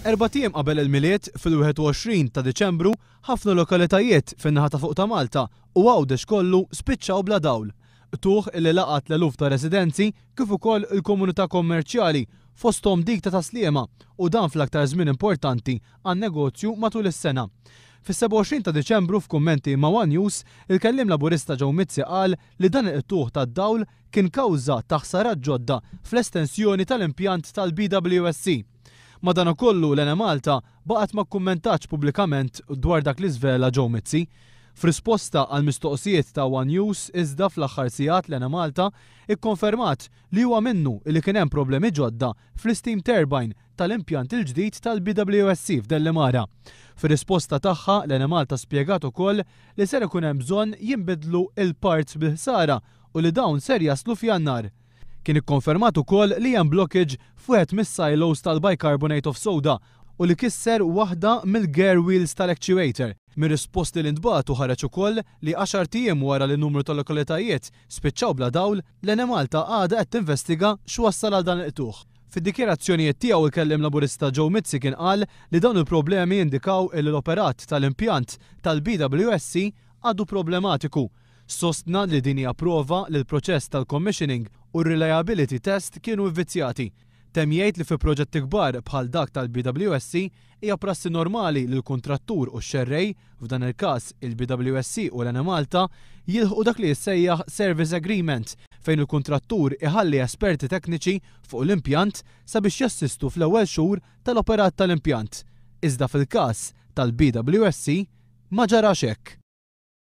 4 tiem qabel il-miliet fil-21 ta' Diċembru ħafna lokalitajiet fin-naħa ta' fuq ta' Malta u Għawdex kollu spiċċaw bla dawl. Tuħ li laqat l-eluf ta' residenzi kif ukoll il-komunità kommerċjali fosthom dik ta' Sliema u dan fl-aktar żmien importanti għan-negozju matul is-sena. Fis-27 ta' Diċembru f'kummenti ma' One News, il-kellim laburista Joe Mizzi qal li dan it-tuħ tad-dawl kien kawża ta' ħsarat ġodda fl-estensjoni tal-impjant tal-BWSC. Madankollu l-Ena Malta baqgħet ma kkumentax pubblikament dwar dak li żvela Joe Mizzi. F'risposta għal mistoqsijiet ta' One News iżda fl-aħħar sigħat l-Ena Malta ikkonfermat li huwa minnu li kien hemm problemi ġodda fl-steam turbine tal-impjant il-ġdid tal-BWSC f'Dellimara. Fir-risposta tagħha l-Ena Malta spjegat ukoll li ser ikun hemm bżonn jinbidlu il-parts bil-ħsara u li dawn ser jaslu f'Jannar. Kien ikkonfermat ukoll li hemm blockage f'wieħed mis-silos tal-bicarbonate of soda u li kisser waħda mill-gear wheels tal-actuator. Mir-risposti li ntbagħtu ħareġ ukoll li 10 tiem wara li numru ta' lokalitajiet spiċċaw bla dawl, l-Ena Malta għadha qed tinvestiga x'wassal għal dan il-tuħ. Fid-dikjerazzjonijiet tiegħu il-kelliem laburista Joe Mizzi kien qal li dawn il-problemi indikaw li l-operat tal-impjant tal-BWSC għadu problematiku. Sostna li din hija prova li l-proċess tal-commissioning u r-reliability test kienu vvizzjati. Temjejt li fi proġetti kbar bħal dak tal-BWSC hija prassi normali li l-kuntrattur u x-xerrej, f'dan il-każ il-BWSC u l-Ena Malta, jilħu dak li jissejjaħ service agreement fejn il-kuntrattur iħalli esperti tekniċi fuq l-impjant sabiex jassistu fl-ewwel xhur tal-operat tal-impjant. Iżda fil-każ tal-BWSC ma ġarax hekk.